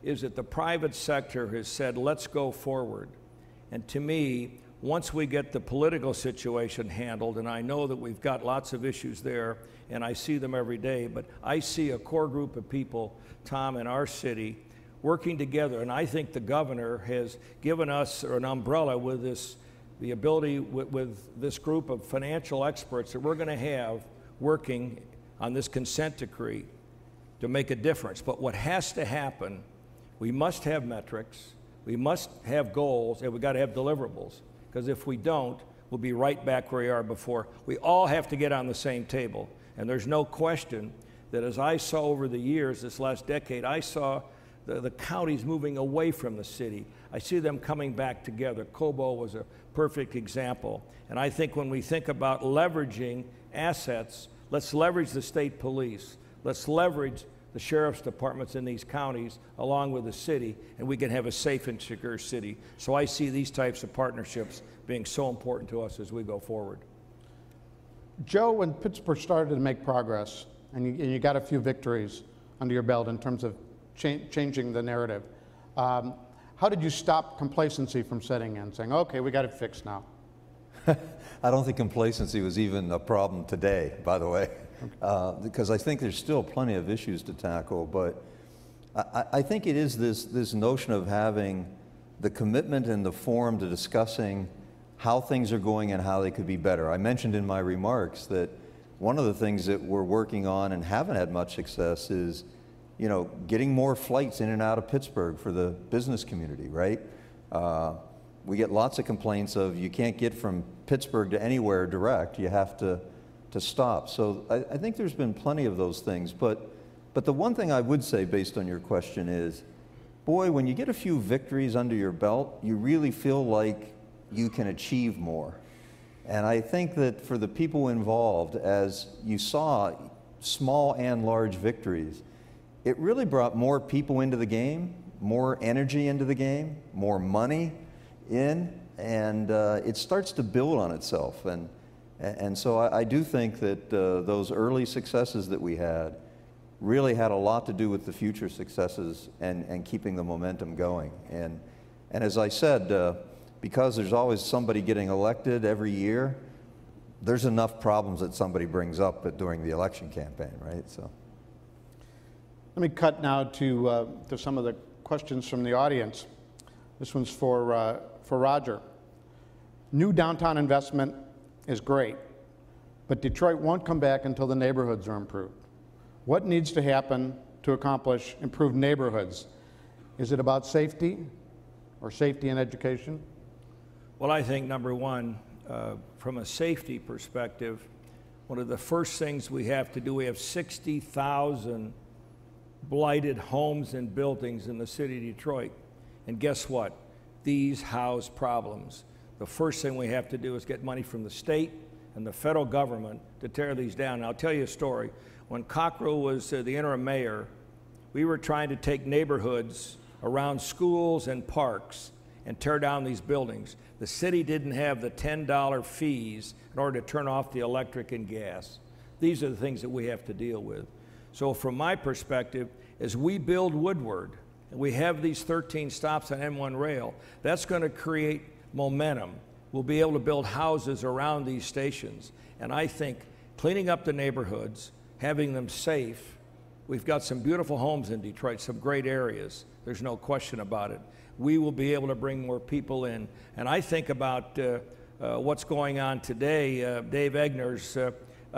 is that the private sector has said, let's go forward. And to me, once we get the political situation handled, and I know that we've got lots of issues there, and I see them every day, but I see a core group of people, Tom, in our city working together, and I think the governor has given us an umbrella with this, the ability with this group of financial experts that we're going to have working on this consent decree to make a difference. But what has to happen, we must have metrics, we must have goals, and we've got to have deliverables. Because if we don't, we'll be right back where we are before. We all have to get on the same table. And there's no question that as I saw over the years, this last decade, I saw the counties moving away from the city. I see them coming back together. Cobo was a perfect example. And I think when we think about leveraging assets, let's leverage the state police. Let's leverage the sheriff's departments in these counties along with the city, and we can have a safe and secure city. So I see these types of partnerships being so important to us as we go forward. Joe, when Pittsburgh started to make progress, and you got a few victories under your belt in terms of changing the narrative, how did you stop complacency from setting in, saying, okay, we got it fixed now? I don't think complacency was even a problem today, by the way. Because I think there's still plenty of issues to tackle, but I think it is this notion of having the commitment and the forum to discussing how things are going and how they could be better. I mentioned in my remarks that one of the things that we're working on and haven't had much success is, you know, getting more flights in and out of Pittsburgh for the business community, right? We get lots of complaints of you can't get from Pittsburgh to anywhere direct, you have to stop. So I think there's been plenty of those things, but the one thing I would say based on your question is, boy, when you get a few victories under your belt, you really feel like you can achieve more. And I think that for the people involved, as you saw small and large victories, it really brought more people into the game, more energy into the game, more money in, and it starts to build on itself. And so I do think that those early successes that we had really had a lot to do with the future successes and keeping the momentum going. And as I said, because there's always somebody getting elected every year, there's enough problems that somebody brings up during the election campaign, right? So, let me cut now to some of the questions from the audience. This one's for Roger. New downtown investment is great, but Detroit won't come back until the neighborhoods are improved. What needs to happen to accomplish improved neighborhoods? Is it about safety or safety and education? Well, I think number one, from a safety perspective, one of the first things we have to do, we have 60,000 blighted homes and buildings in the city of Detroit. And guess what? These house problems. The first thing we have to do is get money from the state and the federal government to tear these down. And I'll tell you a story. When Cockrell was the interim mayor, we were trying to take neighborhoods around schools and parks and tear down these buildings. The city didn't have the $10 fees in order to turn off the electric and gas. These are the things that we have to deal with. So from my perspective, as we build Woodward, and we have these 13 stops on M1 rail, that's going to create momentum. We'll be able to build houses around these stations. And I think cleaning up the neighborhoods, having them safe, we've got some beautiful homes in Detroit, some great areas. There's no question about it. We will be able to bring more people in. And I think about what's going on today. Dave Egner's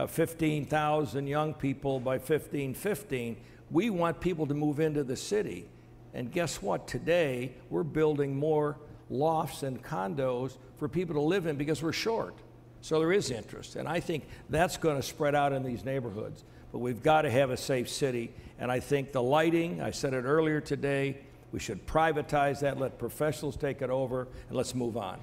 15,000 young people by 1515. We want people to move into the city. And guess what? Today, we're building more lofts and condos for people to live in because we're short. So there is interest. And I think that's going to spread out in these neighborhoods. But we've got to have a safe city. And I think the lighting, I said it earlier today, we should privatize that, let professionals take it over, and let's move on.